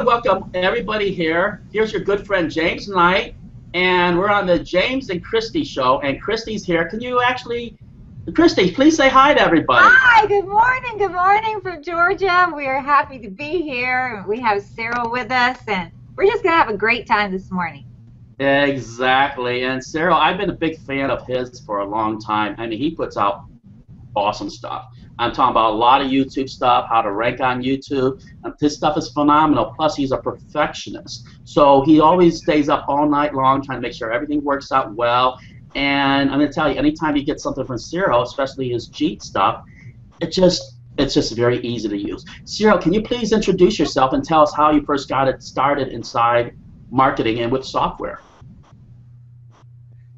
to welcome everybody here. Here's your good friend James Knight, and we're on the James and Christy show, and Christy's here. Can you actually, Christy, please say hi to everybody. Hi, good morning from Georgia. We are happy to be here. We have Cyril with us, and we're just going to have a great time this morning. Exactly, and Cyril, I've been a big fan of his for a long time. I mean, he puts out awesome stuff. I'm talking about a lot of YouTube stuff, how to rank on YouTube. His stuff is phenomenal. Plus, he's a perfectionist. So he always stays up all night long trying to make sure everything works out well. And I'm going to tell you, anytime you get something from Cyril, especially his Jeet stuff, it's just very easy to use. Cyril, can you please introduce yourself and tell us how you first got it started inside marketing and with software?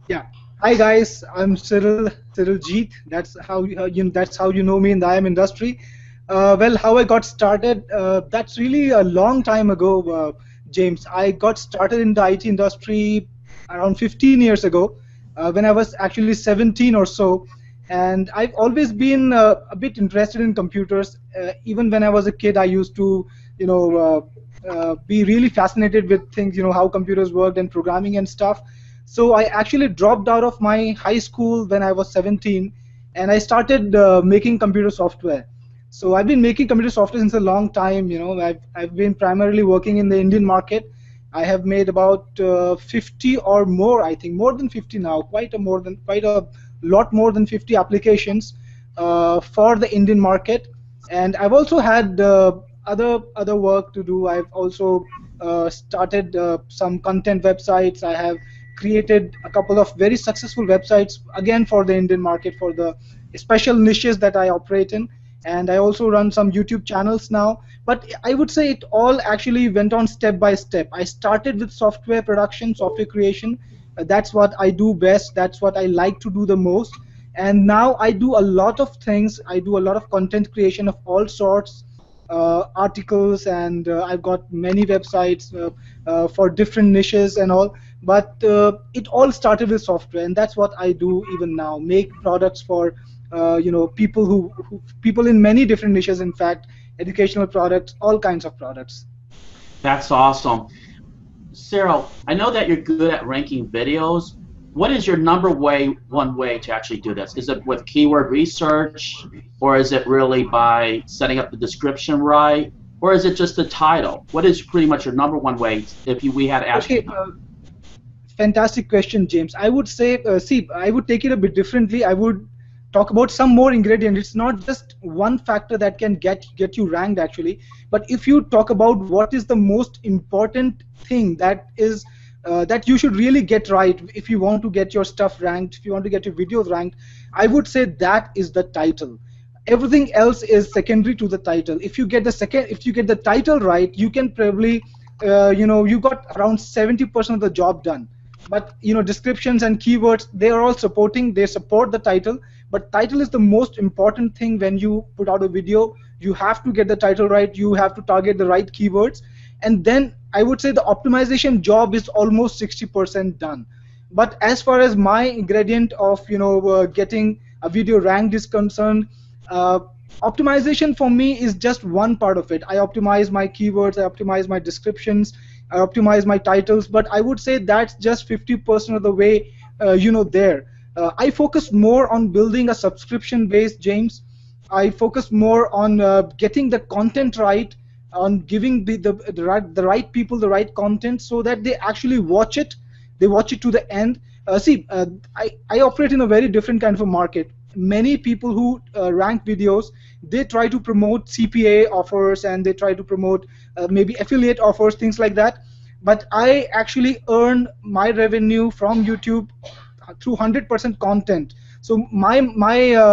Yeah. Hi guys, I'm Cyril Jeet. That's how you know me in the IM industry. Well, how I got started, that's really a long time ago, James. I got started in the IT industry around 15 years ago, when I was actually 17 or so, and I've always been a bit interested in computers. Even when I was a kid, I used to, be really fascinated with things, how computers worked and programming and stuff. So I actually dropped out of my high school when I was 17, and I started making computer software. So I've been making computer software since a long time. I've been primarily working in the Indian market. I have made about 50 or more, I think, more than 50 now, quite a lot more than 50 applications for the Indian market. And I've also had other work to do. I've also started some content websites. I have created a couple of very successful websites, again for the Indian market, for the special niches that I operate in. And I also run some YouTube channels now. But I would say it all actually went on step by step. I started with software production, software creation. That's what I do best. That's what I like to do the most. And now I do a lot of things. I do a lot of content creation of all sorts, articles, and I've got many websites for different niches and all. But it all started with software, and that's what I do even now. Make products for people in many different niches. In fact, educational products, all kinds of products. That's awesome. Cyril, I know that you're good at ranking videos. What is your one way to actually do this? Is it with keyword research, or is it really by setting up the description right, or is it just the title? What is pretty much your one way if we had to ask you? Fantastic question, James. I would say, I would take it a bit differently. I would talk about some more ingredients. It's not just one factor that can get you ranked, actually. But if you talk about what is the most important thing that you should really get right if you want to get your stuff ranked, if you want to get your videos ranked, I would say that is the title. Everything else is secondary to the title. If you get the title right, you can probably, you got around 70% of the job done. But descriptions and keywords, they support the title. But title is the most important thing when you put out a video. You have to get the title right. You have to target the right keywords, and then I would say the optimization job is almost 60% done. But as far as my ingredient of getting a video ranked is concerned, optimization for me is just one part of it. I optimize my keywords, I optimize my descriptions, I optimize my titles, but I would say that's just 50% of the way there. I focus more on building a subscription base, James. I focus more on getting the content right, on giving the right people the right content so that they actually watch it. They watch it to the end. I operate in a very different kind of a market. Many people who rank videos, they try to promote CPA offers, and they try to promote maybe affiliate offers, things like that. But I actually earn my revenue from YouTube through 100% content. So my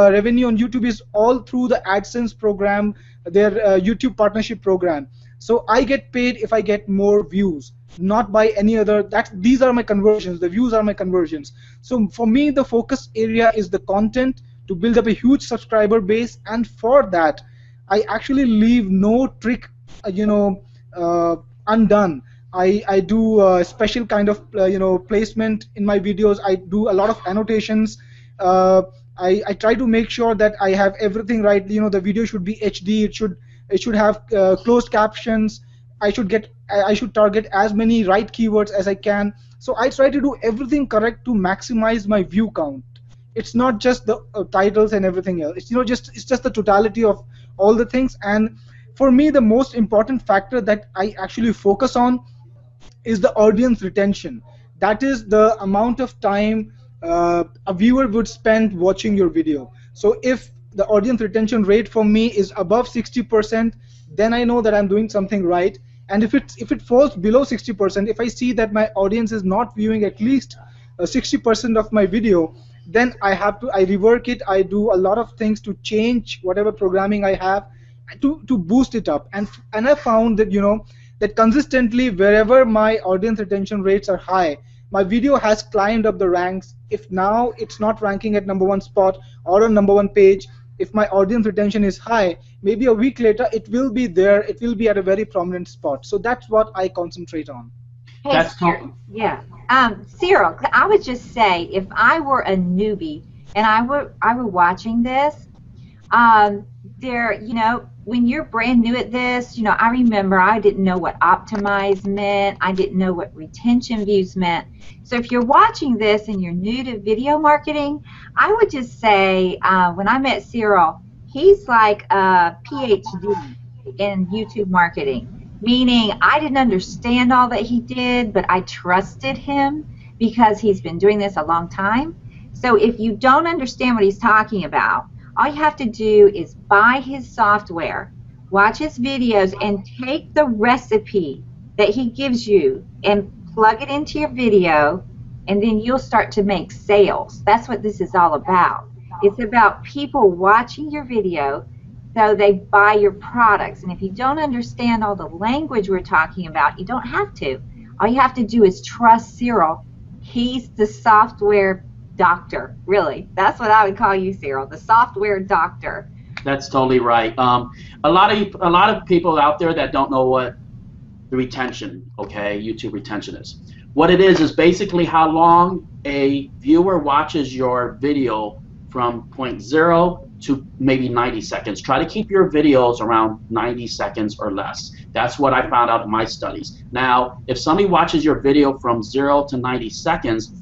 revenue on YouTube is all through the AdSense program, their YouTube partnership program. So I get paid if I get more views, not by any other. These are my conversions. The views are my conversions. So for me, the focus area is the content, to build up a huge subscriber base, and for that, I actually leave no trick, undone. I do a special kind of placement in my videos. I do a lot of annotations. I try to make sure that I have everything right. The video should be HD. It should have closed captions. I should target as many right keywords as I can. So I try to do everything correct to maximize my view count. It's not just the titles and everything else. It's just the totality of all the things. And for me, the most important factor that I actually focus on is the audience retention. That is the amount of time a viewer would spend watching your video. So if the audience retention rate for me is above 60%, then I know that I'm doing something right. And if it falls below 60%, if I see that my audience is not viewing at least 60% of my video, then I rework it. I do a lot of things to change whatever programming I have to boost it up. And I found that that consistently, wherever my audience retention rates are high, my video has climbed up the ranks. If now it's not ranking at #1 spot or on #1 page, if my audience retention is high, maybe a week later it will be there. It will be at a very prominent spot. So that's what I concentrate on. Hey, That's Cyril, yeah. Cyril, I would just say, if I were a newbie and I were watching this, when you're brand new at this, I remember I didn't know what optimize meant. I didn't know what retention views meant. So if you're watching this and you're new to video marketing, I would just say, when I met Cyril, he's like a PhD in YouTube marketing, meaning I didn't understand all that he did, but I trusted him because he's been doing this a long time. So if you don't understand what he's talking about, all you have to do is buy his software, watch his videos, and take the recipe that he gives you and plug it into your video, and then you'll start to make sales. That's what this is all about. It's about people watching your video so they buy your products. And if you don't understand all the language we're talking about, you don't have to. All you have to do is trust Cyril. He's the software doctor, really. That's what I would call you, Cyril, the software doctor. That's totally right. A lot of people out there that don't know what the retention, YouTube retention is. What it is basically how long a viewer watches your video from point 0 to maybe 90 seconds. Try to keep your videos around 90 seconds or less. That's what I found out in my studies. Now, if somebody watches your video from 0 to 90 seconds,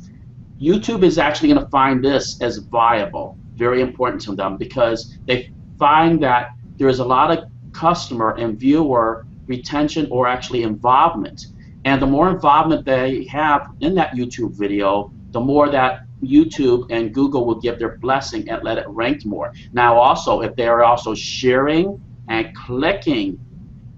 YouTube is actually going to find this as viable, very important to them, because they find that there is a lot of customer and viewer retention or actually involvement. And the more involvement they have in that YouTube video, the more that YouTube and Google will give their blessing and let it rank more. Now also, if they are also sharing and clicking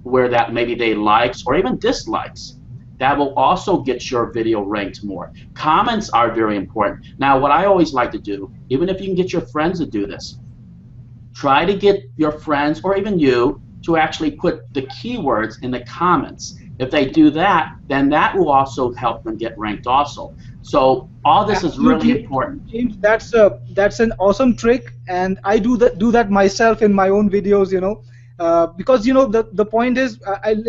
where that maybe they likes or even dislikes, that will also get your video ranked more. Comments are very important. Now, what I always like to do, even if you can get your friends to do this, try to get your friends or even you to actually put the keywords in the comments. If they do that, then that will also help them get ranked also. So all this is really important. James, that's an awesome trick, and I do that myself in my own videos, because the point is,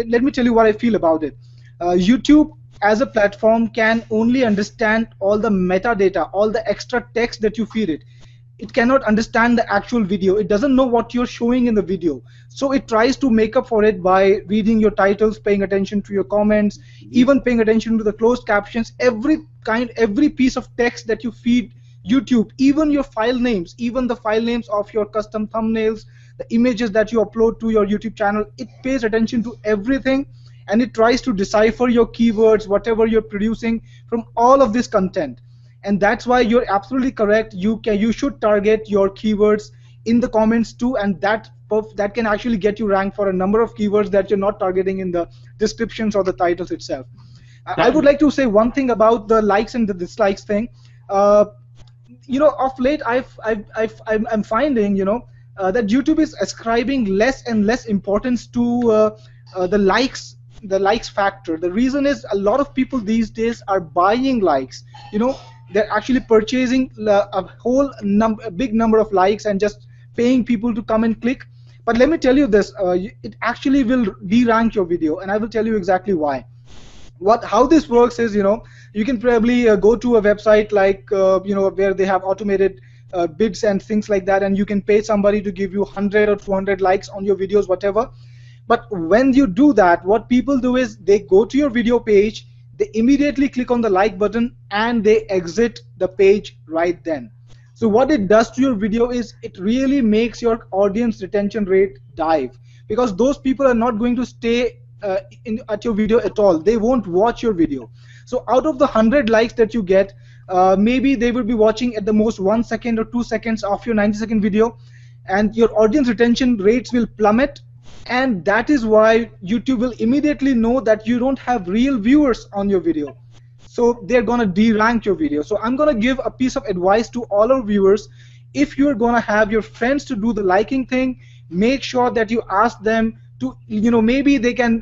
let me tell you what I feel about it. YouTube as a platform can only understand all the metadata, all the extra text that you feed it. It cannot understand the actual video. It doesn't know what you're showing in the video. So it tries to make up for it by reading your titles, paying attention to your comments, even paying attention to the closed captions, every piece of text that you feed YouTube, even your file names, even the file names of your custom thumbnails, the images that you upload to your YouTube channel. It pays attention to everything, and it tries to decipher your keywords, whatever you're producing, from all of this content. And that's why you're absolutely correct. You should target your keywords in the comments too, and that can actually get you ranked for a number of keywords that you're not targeting in the descriptions or the titles itself. I would like to say one thing about the likes and the dislikes thing. Of late I'm finding that YouTube is ascribing less and less importance to the likes factor. The reason is a lot of people these days are buying likes. They're actually purchasing a big number of likes and just paying people to come and click. But let me tell you this, it actually will de-rank your video, and I will tell you exactly why. How this works is, you can probably go to a website like where they have automated bids and things like that, and you can pay somebody to give you 100 or 200 likes on your videos, whatever. But when you do that, what people do is they go to your video page, they immediately click on the like button, and they exit the page right then. So what it does to your video is it really makes your audience retention rate dive, because those people are not going to stay at your video at all. They won't watch your video. So out of the 100 likes that you get, maybe they will be watching at the most 1 second or 2 seconds of your 90-second video, and your audience retention rates will plummet. And that is why YouTube will immediately know that you don't have real viewers on your video. So they're gonna de-rank your video. So I'm gonna give a piece of advice to all our viewers. If you're gonna have your friends to do the liking thing, make sure that you ask them to, maybe they can,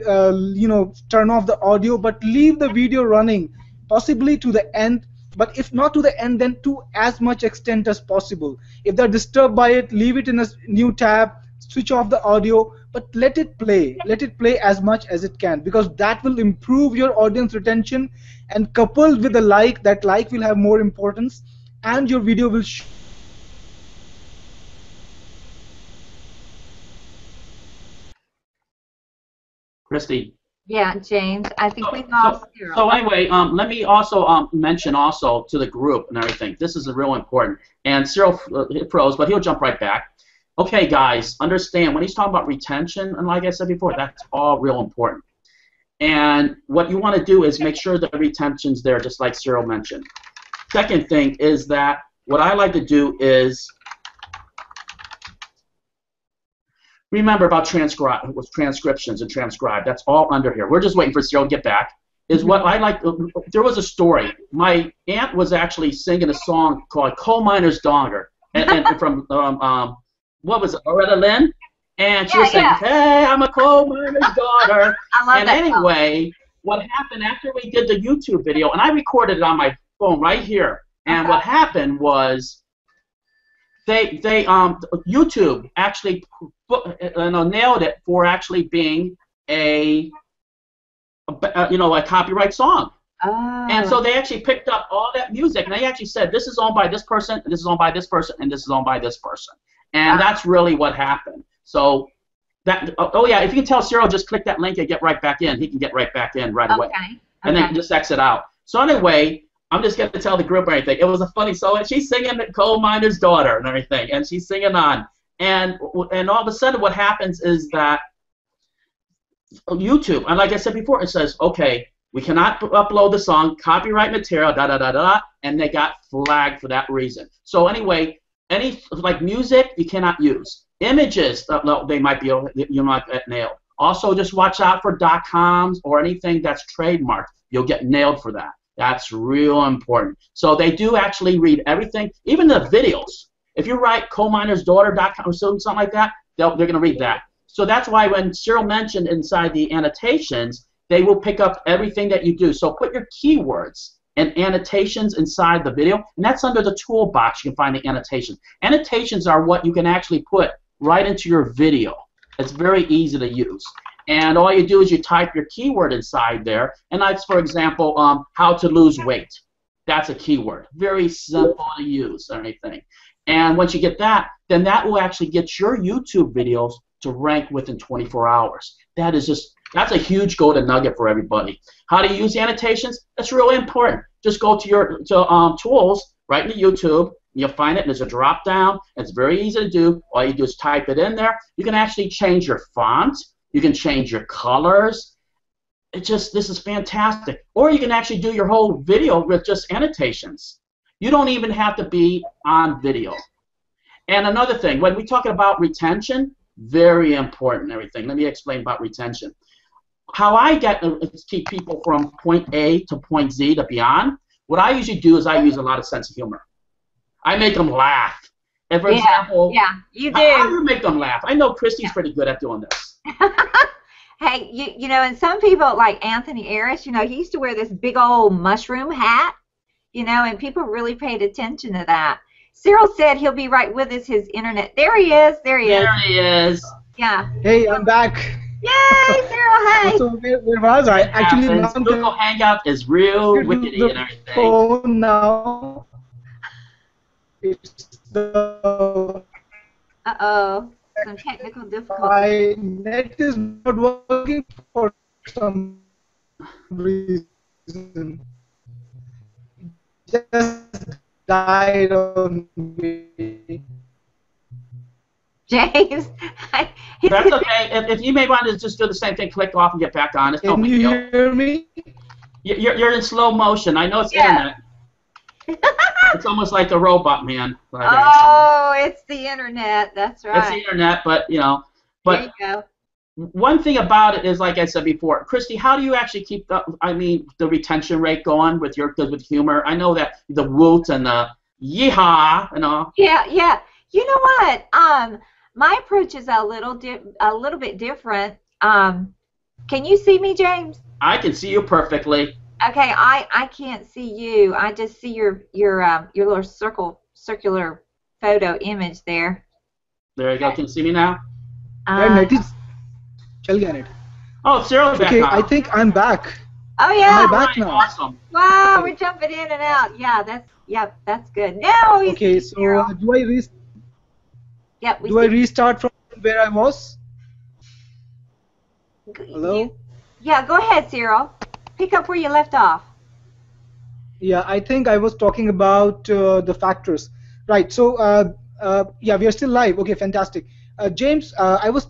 turn off the audio, but leave the video running, possibly to the end. But if not to the end, then to as much extent as possible. If they're disturbed by it, leave it in a new tab, switch off the audio, but let it play. Let it play as much as it can, because that will improve your audience retention, and coupled with the like, that like will have more importance, and your video will Christy. Yeah, James, I think we lost Cyril. So anyway, let me also mention also to the group and everything. This is real important. And Cyril froze, but he'll jump right back. Okay, guys, understand when he's talking about retention, and like I said before, that's all real important. And what you want to do is make sure the retention's there, just like Cyril mentioned. Second thing is that what I like to do is remember about transcriptions and transcribe. That's all under here. We're just waiting for Cyril to get back. Is what I like. There was a story. My aunt was actually singing a song called "Coal Miner's Daughter," and from what was it, Loretta Lynn? And she was saying, "Hey, I'm a coal miner's daughter." I love and that anyway, what happened after we did the YouTube video, and I recorded it on my phone right here. And what happened was, they YouTube actually nailed it for actually being a copyright song. Oh. And so they actually picked up all that music, and they actually said, this is owned by this person, and this is owned by this person, and this is owned by this person. And that's really what happened. So that, oh yeah, if you can tell Cyril, just click that link and get right back in. He can get right back in right away. And then just exit out. So anyway, I'm just going to tell the group everything. It was a funny song. She's singing the Coal Miner's Daughter and everything, and she's singing on. And all of a sudden what happens is that YouTube, and like I said before, it says, okay, we cannot upload the song, copyright material, da-da-da-da-da, and they got flagged for that reason. So anyway, any, like music, you cannot use. Images, they might be, you might get nailed. Also, just watch out for .coms or anything that's trademarked. You'll get nailed for that. That's real important. So they do actually read everything, even the videos. If you write coalminersdaughter.com or something like that, they're going to read that. So that's why when Cyril mentioned inside the annotations, they will pick up everything that you do. So put your keywords and annotations inside the video, and that's under the toolbox. You can find the annotations. Annotations are what you can actually put right into your video. It's very easy to use. And all you do is you type your keyword inside there, and that's, for example, how to lose weight. That's a keyword. Very simple to use or anything. And once you get that, then that will actually get your YouTube videos to rank within 24 hours. That is just, that's a huge golden nugget for everybody. How to use annotations? That's really important. Just go to your tools, right into YouTube. You'll find it. There's a drop down. It's very easy to do. All you do is type it in there. You can actually change your font. You can change your colors. This is fantastic. Or you can actually do your whole video with just annotations. You don't even have to be on video. And another thing, when we talk about retention, very important, everything. Let me explain about retention. How I get to keep people from point A to point Z to beyond, what I usually do is I use a lot of sense of humor. I make them laugh. And for example, you do. How do you make them laugh? I know Christy's pretty good at doing this. Hey, you know, and some people like Anthony Ayers, you know, he used to wear this big old mushroom hat, you know, and people really paid attention to that. Cyril said he'll be right with us. His internet. There he is. There he is. There he is. Yeah. Hey, I'm back. Yay, Cyril! Hey. So where was I? Actually, Google Hangout is real wickedy and everything. Phone now. It's the. Uh-oh. some technical difficulties. my net is not working for some reason. It just died on me. James, That's okay. If you may want to just do the same thing, click off and get back on. It's no Can big you deal. hear me? You're in slow motion. I know it's Yeah. internet. It's almost like the robot man. Oh, it's the internet. That's right. It's the internet, but There but you go. one thing about it is, like I said before, Christy, how do you actually keep the retention rate going with with humor? I know that the woot and the yeehaw and all. Yeah. You know what? My approach is a little bit different. Can you see me, James? I can see you perfectly. Okay, I can't see you. I just see your little circular photo image there. There you go. Can you see me now? यार net is चल गया net. Oh, Cyril's back Okay, now. I think I'm back. Oh Am yeah. I back Right, now? awesome. Wow, we're jumping in and out. Yeah, that's good. Now we Okay, see so Cyril. Yep, we do I see. restart from where I was? Hello? Yeah, go ahead, Cyril. Pick up where you left off. Yeah, I think I was talking about the factors. Right, so yeah, we are still live. Okay, fantastic. James, I was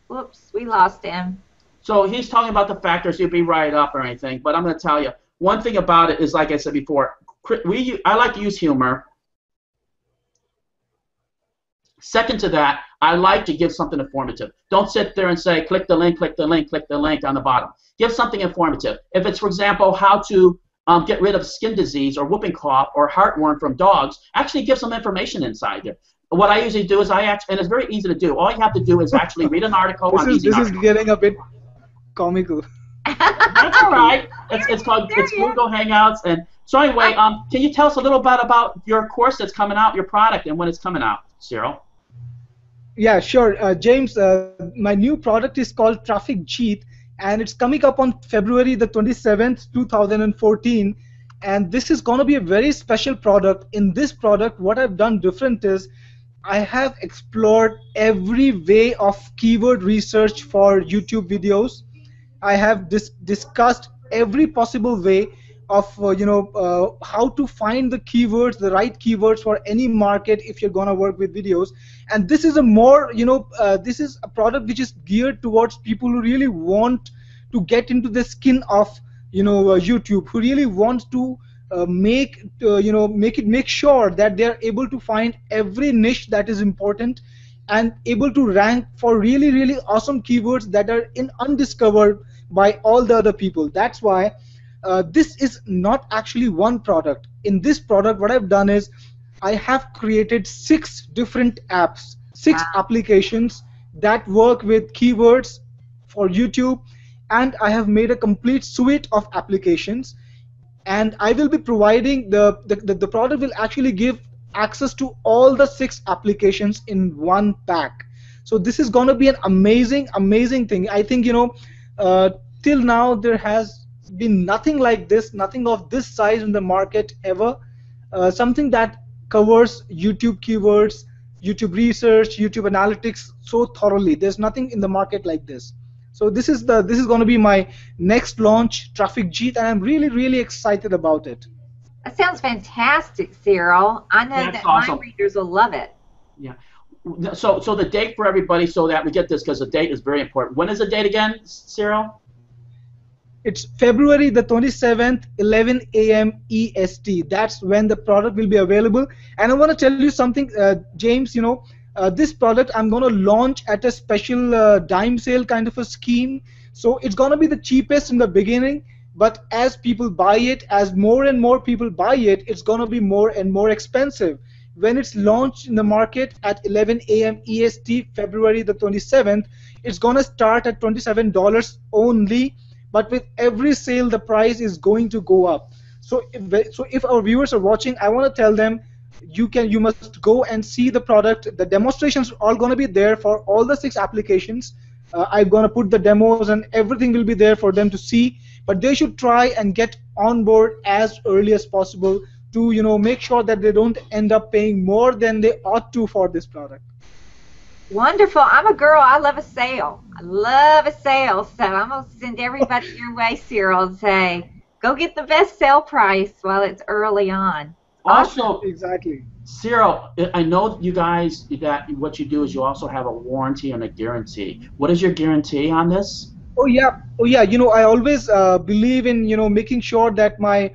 Whoops, we lost him. So he's talking about the factors. You'd be right up or anything, but I'm going to tell you one thing about it is, like I said before, I like to use humor. Second to that, I like to give something informative. Don't sit there and say, click the link, click the link, click the link on the bottom. Give something informative. If it's, for example, how to get rid of skin disease or whooping cough or heartworm from dogs, actually give some information inside there. What I usually do is and it's very easy to do. All you have to do is actually read an article on this is article. getting a bit comical. That's all right. It's Google Hangouts. And so anyway, can you tell us a little bit about your course that's coming out, your product, and when it's coming out, Cyril? Yeah, sure. James, my new product is called Traffic Jeet, and it's coming up on February the 27th, 2014. And this is going to be a very special product. In this product, what I've done different is I have explored every way of keyword research for YouTube videos. I have discussed every possible way of how to find the keywords, the right keywords for any market if you're gonna work with videos. And this is a more this is a product which is geared towards people who really want to get into the skin of YouTube, who really want to make sure that they are able to find every niche that is important and able to rank for really awesome keywords that are undiscovered by all the other people. That's why this is not actually one product. In this product, what I've done is I have created 6 different apps, 6 applications that work with keywords for YouTube, and I have made a complete suite of applications. And I will be providing the product will actually give access to all the 6 applications in one pack. So this is going to be an amazing thing. I think till now there has been nothing like this, nothing of this size in the market ever. Something that covers YouTube keywords, YouTube research, YouTube analytics so thoroughly. There's nothing in the market like this. So this is going to be my next launch, Traffic Jeet, and I'm really excited about it. That sounds fantastic, Cyril. I know That's that awesome. my readers will love it. Yeah. So the date for everybody, so that we get this, because the date is very important. When is the date again, Cyril? It's February the 27th, 11 a.m. EST. That's when the product will be available. And I want to tell you something, James. This product I'm going to launch at a special dime sale kind of a scheme. So it's going to be the cheapest in the beginning, but as people buy it, as more and more people buy it, it's going to be more and more expensive. When it's launched in the market at 11 a.m. EST, February the 27th, it's going to start at $27 only. But with every sale, the price is going to go up. So if our viewers are watching, I want to tell them you must go and see the product. The demonstrations are all going to be there for all the 6 applications. I'm going to put the demos and everything will be there for them to see. But they should try and get on board as early as possible to make sure that they don't end up paying more than they ought to for this product. Wonderful. I'm a girl. I love a sale. I love a sale. So I'm going to send everybody your way, Cyril, and say, go get the best sale price while it's early on. Awesome. Also, Exactly. Cyril, I know you guys that what you do is you also have a warranty and a guarantee. What is your guarantee on this? Oh yeah, oh yeah. I always believe in making sure that my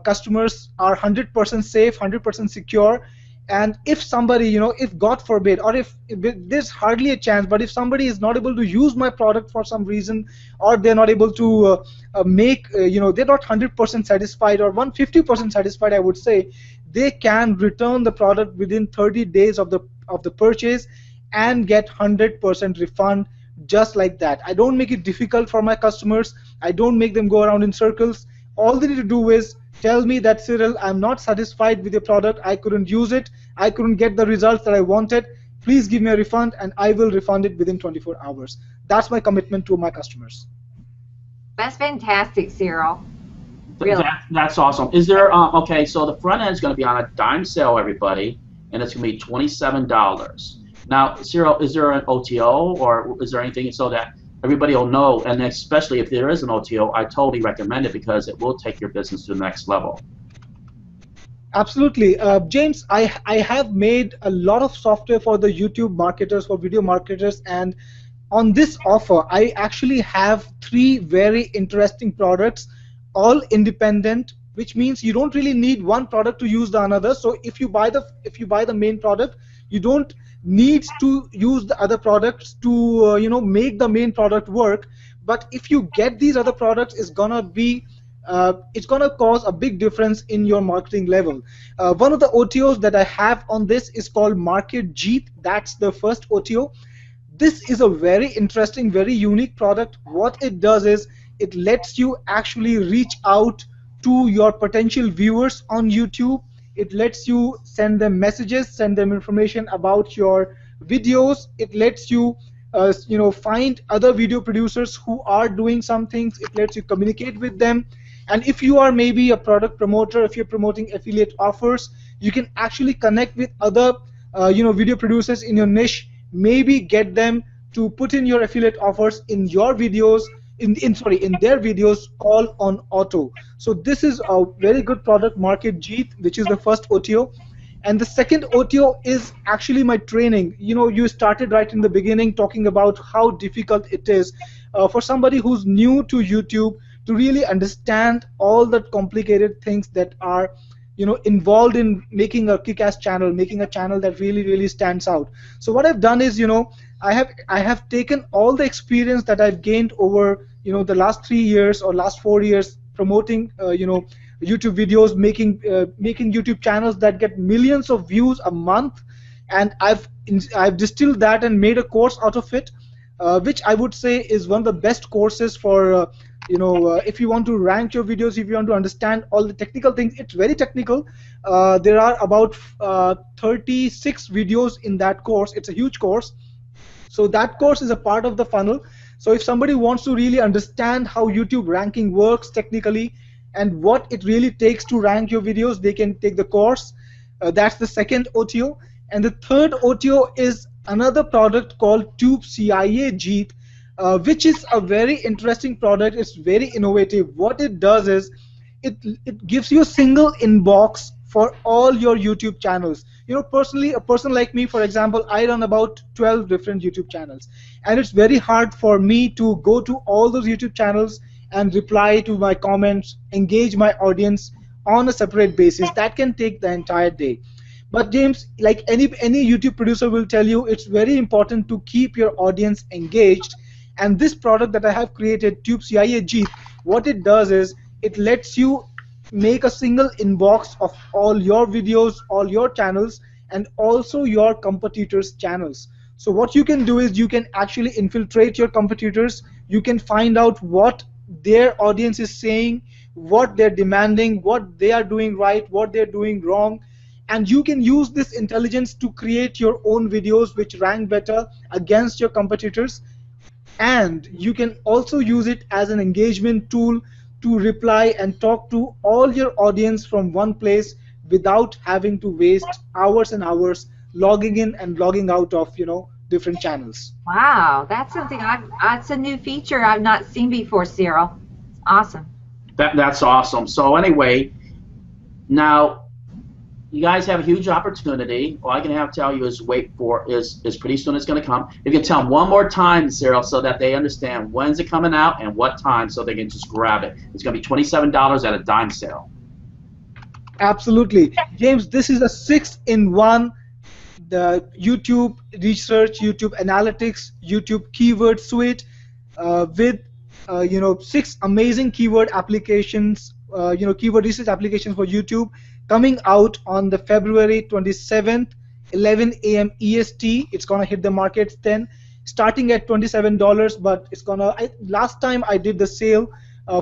customers are 100% safe, 100% secure. And if somebody, if God forbid, or if there's hardly a chance, but if somebody is not able to use my product for some reason, or they're not able to they're not 100% satisfied or 150% satisfied, I would say, they can return the product within 30 days of the purchase and get 100% refund just like that. I don't make it difficult for my customers. I don't make them go around in circles. All they need to do is tell me that, Cyril, I'm not satisfied with your product. I couldn't use it. I couldn't get the results that I wanted. Please give me a refund, and I will refund it within 24 hours. That's my commitment to my customers. That's fantastic, Cyril. Really. That's awesome. Is there okay? So the front end is going to be on a dime sale, everybody, and it's going to be $27. Now, Cyril, is there an OTO or is there anything so that everybody will know? And especially if there is an OTO, I totally recommend it because it will take your business to the next level. Absolutely. James, I have made a lot of software for the YouTube marketers, for video marketers, and on this offer, I actually have 3 very interesting products, all independent, which means you don't really need one product to use the another. So if you buy the main product, you don't need to use the other products to make the main product work. But if you get these other products, it's gonna cause a big difference in your marketing level. One of the OTOs that I have on this is called Traffic Jeet. That's the first OTO. This is a very interesting, very unique product. What it does is it lets you actually reach out to your potential viewers on YouTube. It lets you send them messages, send them information about your videos. It lets you find other video producers who are doing some things. It lets you communicate with them. And if you are maybe a product promoter, if you're promoting affiliate offers, you can actually connect with other video producers in your niche, maybe get them to put in your affiliate offers in your videos, in their videos, all on auto. So this is a very good product, Traffic Jeet, which is the first OTO. And the second OTO is actually my training. You started right in the beginning talking about how difficult it is for somebody who's new to YouTube to really understand all the complicated things that are involved in making a kick-ass channel, making a channel that really, really stands out. So what I've done is, I have taken all the experience that I've gained over the last 3 years or last 4 years promoting YouTube videos, making YouTube channels that get millions of views a month, and I've distilled that and made a course out of it, which I would say is one of the best courses for if you want to rank your videos, if you want to understand all the technical things. It's very technical. There are about 36 videos in that course. It's a huge course. So that course is a part of the funnel. So if somebody wants to really understand how YouTube ranking works technically and what it really takes to rank your videos, they can take the course. That's the second OTO. And the third OTO is another product called TubeCIA Jeet, which is a very interesting product. It's very innovative. What it does is it gives you a single inbox for all your YouTube channels. Personally, a person like me, for example, I run about 12 different YouTube channels, and it's very hard for me to go to all those YouTube channels and reply to my comments, engage my audience on a separate basis. That can take the entire day. But James, like any YouTube producer will tell you, it's very important to keep your audience engaged. And this product that I have created, TubeCIA Jeet, what it does is it lets you make a single inbox of all your videos, all your channels, and also your competitors' channels. So what you can do is you can actually infiltrate your competitors. You can find out what their audience is saying, what they're demanding, what they are doing right, what they're doing wrong, and you can use this intelligence to create your own videos which rank better against your competitors. And you can also use it as an engagement tool to reply and talk to all your audience from one place without having to waste hours and hours logging in and logging out of different channels. Wow, that's something that's a new feature I've not seen before, Cyril. It's awesome. That's awesome. So anyway, now you guys have a huge opportunity. All I can have to tell you is wait for is pretty soon it's going to come. You can tell them one more time, Cyril, so that they understand when's it coming out and what time, so they can just grab it. It's going to be $27 at a dime sale. Absolutely, James. This is a 6-in-1. The YouTube research, YouTube analytics, YouTube keyword suite with 6 amazing keyword applications. Keyword research applications for YouTube, coming out on the February 27th, 11 a.m. EST. It's gonna hit the markets then, starting at $27. But it's gonna. Last time I did the sale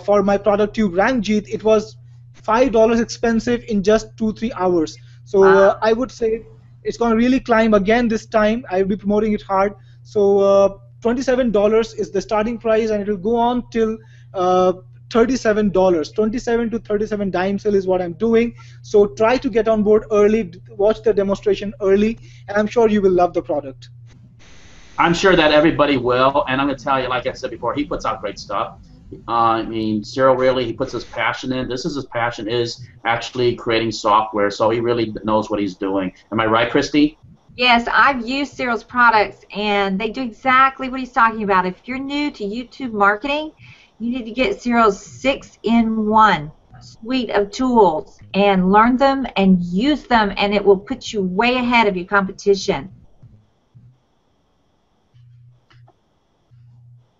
for my product tube Traffic Jeet, it was $5 expensive in just 2-3 hours. So Wow. I would say it's gonna really climb again this time. I will be promoting it hard. So $27 is the starting price, and it will go on till $37. 27 to 37 dime sale is what I'm doing. So try to get on board early, watch the demonstration early, and I'm sure you will love the product. I'm sure that everybody will, and I'm going to tell you, like I said before, he puts out great stuff. I mean, Cyril really, he puts his passion in. This is his passion, is actually creating software, so he really knows what he's doing. Am I right, Christy? Yes, I've used Cyril's products, and they do exactly what he's talking about. If you're new to YouTube marketing, you need to get Cyril's 6-in-1 suite of tools and learn them and use them, and it will put you way ahead of your competition.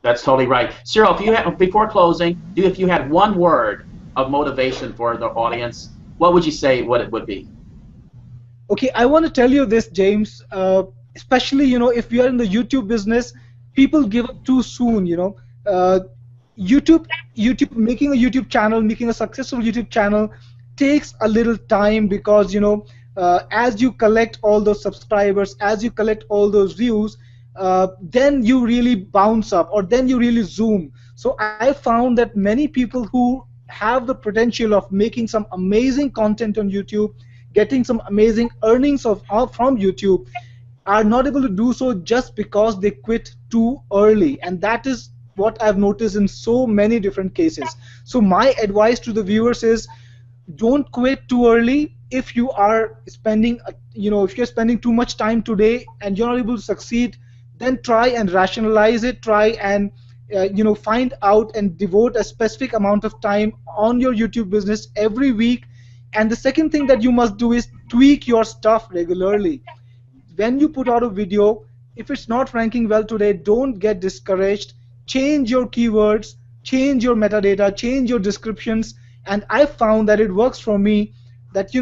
That's totally right. Cyril, if you had, before closing, if you had one word of motivation for the audience, what would you say what it would be? Okay, I want to tell you this, James. Especially, if you are in the YouTube business, people give up too soon. YouTube, making a YouTube channel, making a successful YouTube channel takes a little time, because as you collect all those subscribers, as you collect all those views, then you really bounce up, or then you really zoom. So I found that many people who have the potential of making some amazing content on YouTube, getting some amazing earnings from YouTube, are not able to do so just because they quit too early, and that is what I've noticed in so many different cases. So my advice to the viewers is, don't quit too early. If you are spending, if you're spending too much time today and you're not able to succeed, then try and rationalize it. Try and find out and devote a specific amount of time on your YouTube business every week. And the second thing that you must do is tweak your stuff regularly. When you put out a video, if it's not ranking well today, don't get discouraged. Change your keywords, change your metadata, change your descriptions, and I found that it works for me. That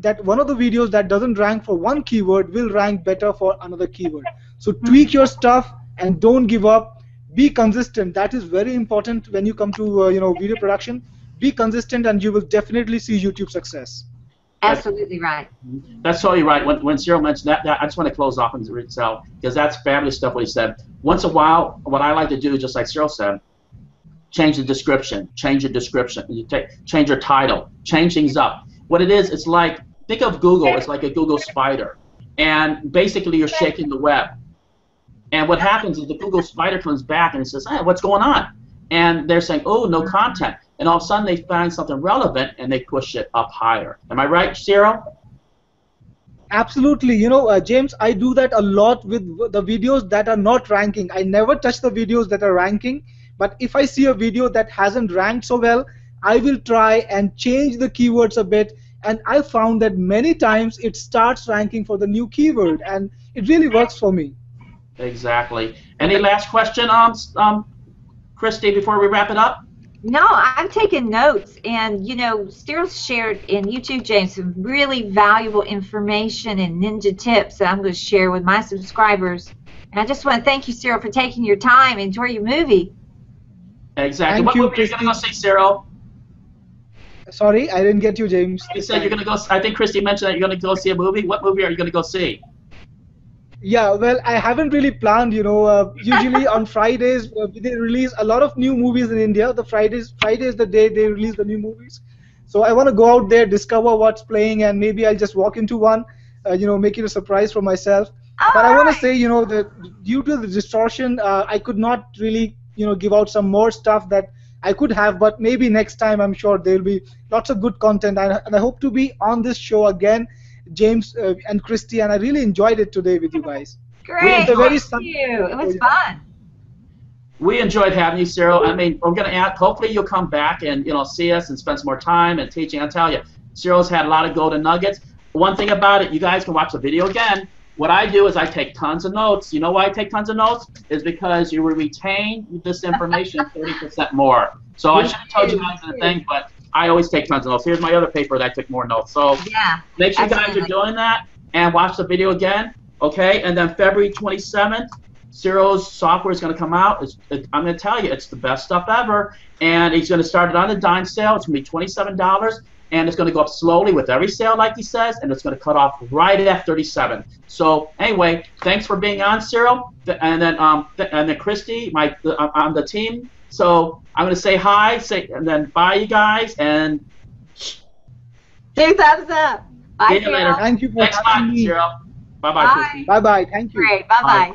that one of the videos that doesn't rank for one keyword will rank better for another keyword. So tweak your stuff and don't give up. Be consistent. That is very important when you come to video production. Be consistent, and you will definitely see YouTube success. Absolutely right. That's totally right. When Cyril mentioned that, I just want to close off and itself, because that's fabulous stuff what he said. Once in a while, what I like to do, just like Cyril said, change the description, change your description, change your title, change things up. What it is, it's like, think of Google, it's like a Google spider, and basically you're shaking the web. And what happens is the Google spider comes back and it says, hey, what's going on? And they're saying, oh, no content. And all of a sudden they find something relevant and they push it up higher. Am I right, Cyril? Absolutely. James, I do that a lot with the videos that are not ranking. I never touch the videos that are ranking, but if I see a video that hasn't ranked so well, I will try and change the keywords a bit, and I found that many times it starts ranking for the new keyword, and it really works for me. Exactly. Any last question, Christy, before we wrap it up? No, I'm taking notes, and Cyril shared in YouTube, James, some really valuable information and ninja tips that I'm going to share with my subscribers. And I just want to thank you, Cyril, for taking your time. Enjoy your movie. Exactly. Thank you, What movie are you going to go see, Cyril? Sorry, I didn't get you, James. You said you're going to go. I think Christy mentioned that you're going to go see a movie. What movie are you going to go see? Yeah, well, I haven't really planned. Usually on Fridays they release a lot of new movies in India. Friday is the day they release the new movies. So I want to go out there, discover what's playing, and maybe I'll just walk into one. Make it a surprise for myself. But I want to say, that due to the distortion, I could not really, give out some more stuff that I could have. But maybe next time, I'm sure there will be lots of good content. And I hope to be on this show again, James and Christy. And I really enjoyed it today with you guys. Great. Thank you. It was fun. We enjoyed having you, Cyril. I mean, we're going to add, hopefully you'll come back and, see us and spend some more time and teaching. I'll tell you, Cyril's had a lot of golden nuggets. One thing about it, you guys can watch the video again. What I do is I take tons of notes. You know why I take tons of notes? Is because you will retain this information 30% more. So I should have told you guys the thing, but I always take tons of notes. Here's my other paper that I took more notes. So make sure you guys are doing that and watch the video again. Okay, and then February 27th, Cyril's software is going to come out. I'm going to tell you, it's the best stuff ever. And he's going to start it on a dime sale. It's going to be $27. And it's going to go up slowly with every sale, like he says, and it's going to cut off right at 37. So anyway, thanks for being on, Cyril, and then Christy, on the team. So I'm going to say hi, and then bye, you guys, and 2 thumbs up. Bye, see you later. Thank you for Thanks a lot, Cyril. Bye-bye, Christy. Bye-bye. Thank you. Great. Bye-bye.